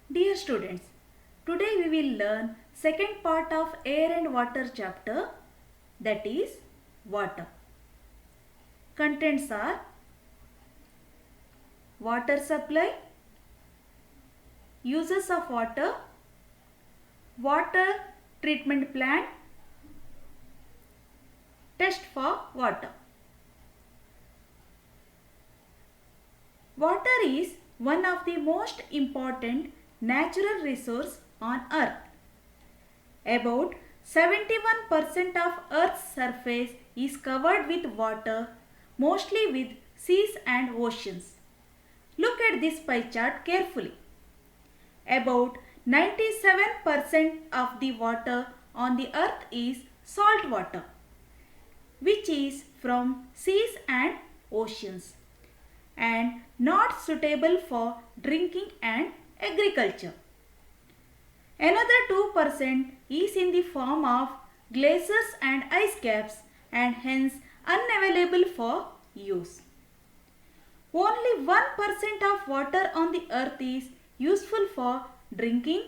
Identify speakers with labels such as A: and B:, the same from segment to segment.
A: Dear students, today we will learn second part of air and water chapter, that is water. Contents are water supply, uses of water, water treatment plant, test for water. Water is one of the most important natural resource on earth. About 71% of Earth's surface is covered with water, mostly with seas and oceans. Look at this pie chart carefully. About 97% of the water on the earth is salt water, which is from seas and oceans, and not suitable for drinking and agriculture. Another 2% is in the form of glaciers and ice caps and hence unavailable for use. Only 1% of water on the earth is useful for drinking,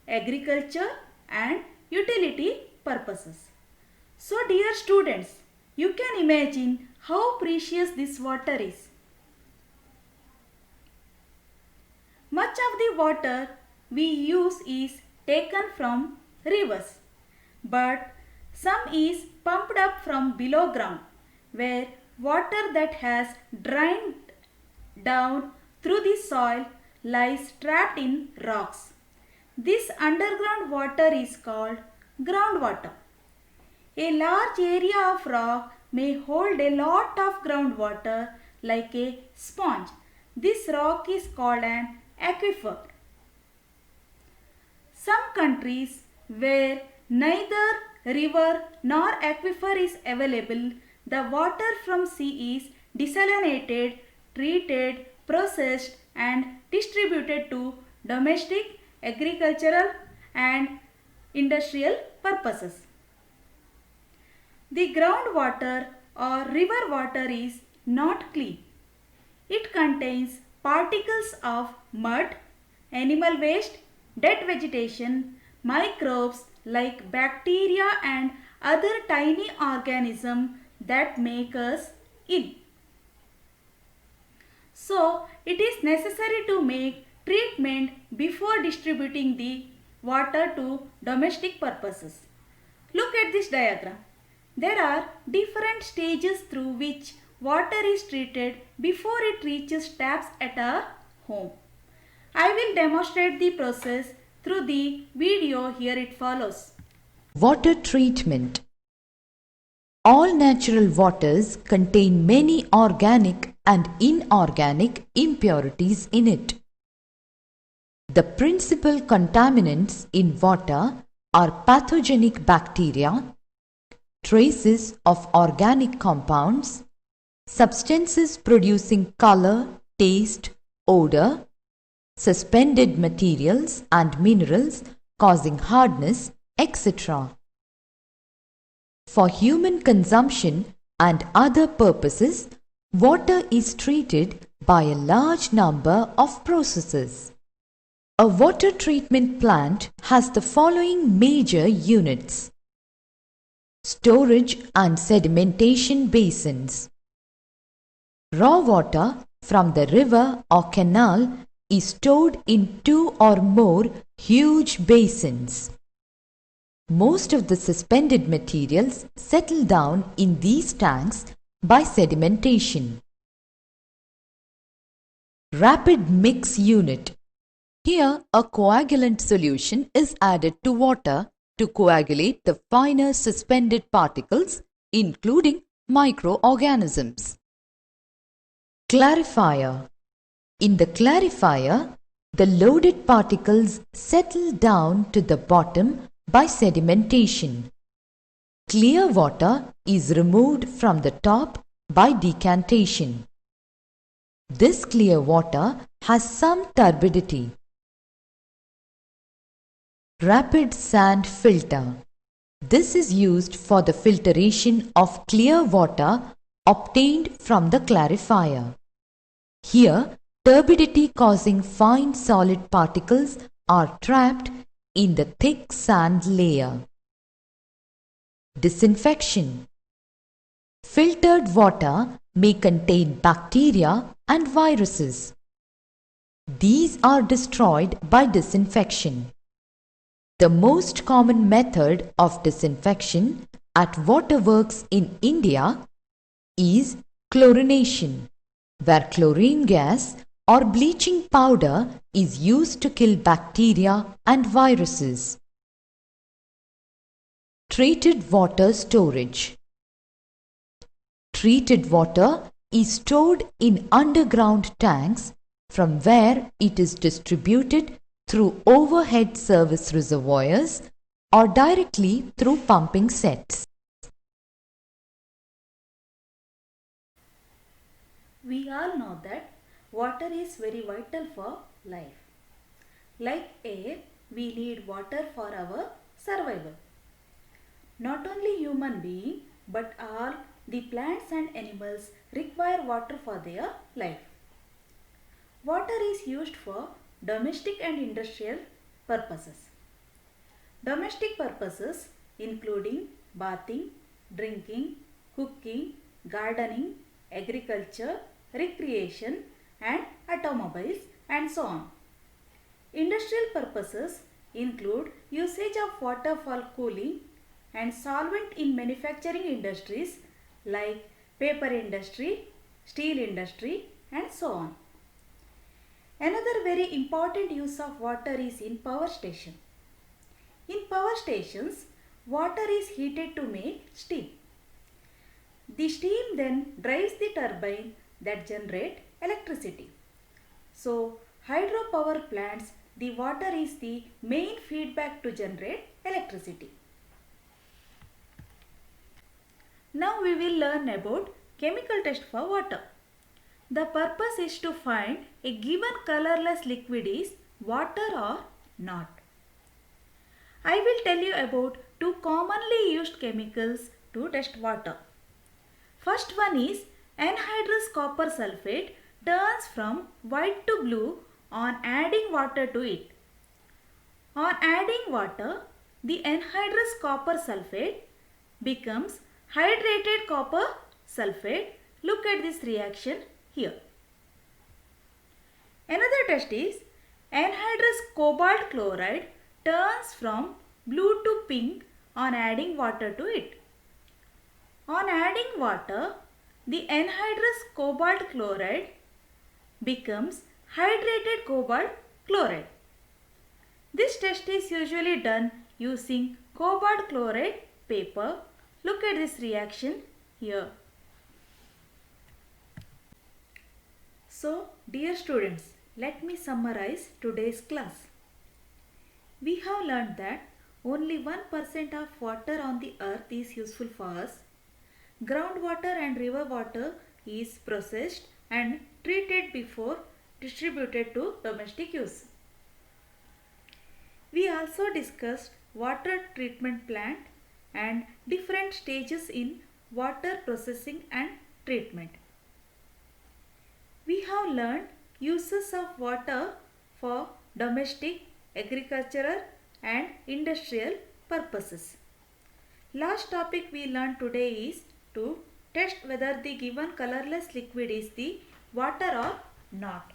A: agriculture and utility purposes. So dear students, you can imagine how precious this water is. Much of the water we use is taken from rivers, but some is pumped up from below ground, where water that has drained down through the soil lies trapped in rocks. This underground water is called groundwater. A large area of rock may hold a lot of groundwater like a sponge. This rock is called an aquifer. Some countries where neither river nor aquifer is available, the water from sea is desalinated, treated, processed and distributed to domestic, agricultural and industrial purposes. The groundwater or river water is not clean. It contains particles of mud, animal waste, dead vegetation, microbes like bacteria and other tiny organisms that make us ill. So, it is necessary to make treatment before distributing the water to domestic purposes. Look at this diagram. There are different stages through which water is treated before it reaches taps at our home. I will demonstrate the process through the video. Here it follows.
B: Water treatment. All natural waters contain many organic and inorganic impurities in it. The principal contaminants in water are pathogenic bacteria, traces of organic compounds, substances producing color, taste, odor, suspended materials and minerals causing hardness, etc. For human consumption and other purposes, water is treated by a large number of processes. A water treatment plant has the following major units: storage and sedimentation basins. Raw water from the river or canal is stored in 2 or more huge basins. Most of the suspended materials settle down in these tanks by sedimentation. Rapid mix unit. Here a coagulant solution is added to water to coagulate the finer suspended particles, including microorganisms. Clarifier. In the clarifier, the loaded particles settle down to the bottom by sedimentation. Clear water is removed from the top by decantation. This clear water has some turbidity. Rapid sand filter. This is used for the filtration of clear water obtained from the clarifier. Here, turbidity causing fine solid particles are trapped in the thick sand layer. Disinfection. Filtered water may contain bacteria and viruses. These are destroyed by disinfection. The most common method of disinfection at waterworks in India is chlorination, where chlorine gas or bleaching powder is used to kill bacteria and viruses. Treated water storage. Treated water is stored in underground tanks from where it is distributed through overhead service reservoirs or directly through pumping sets.
A: We all know that water is very vital for life. Like air, we need water for our survival. Not only human beings but all the plants and animals require water for their life. Water is used for domestic and industrial purposes. Domestic purposes including bathing, drinking, cooking, gardening, agriculture, recreation and automobiles and so on. Industrial purposes include usage of water for cooling and solvent in manufacturing industries like paper industry, steel industry and so on. Another very important use of water is in power station. In power stations, water is heated to make steam. The steam then drives the turbine that generate electricity. So, hydropower plants, the water is the main feedback to generate electricity. Now we will learn about chemical test for water. The purpose is to find a given colorless liquid is water or not. I will tell you about two commonly used chemicals to test water. First one is anhydrous copper sulfate turns from white to blue on adding water to it. On adding water, the anhydrous copper sulfate becomes hydrated copper sulfate. Look at this reaction here. Another test is anhydrous cobalt chloride turns from blue to pink on adding water to it. On adding water, the anhydrous cobalt chloride becomes hydrated cobalt chloride. This test is usually done using cobalt chloride paper. Look at this reaction here. So, dear students, let me summarize today's class. We have learned that only 1% of water on the earth is useful for us. Groundwater and river water is processed and treated before distributed to domestic use. We also discussed water treatment plant and different stages in water processing and treatment. We have learned uses of water for domestic, agricultural and industrial purposes. Last topic we learned today is to test whether the given colorless liquid is the water or not.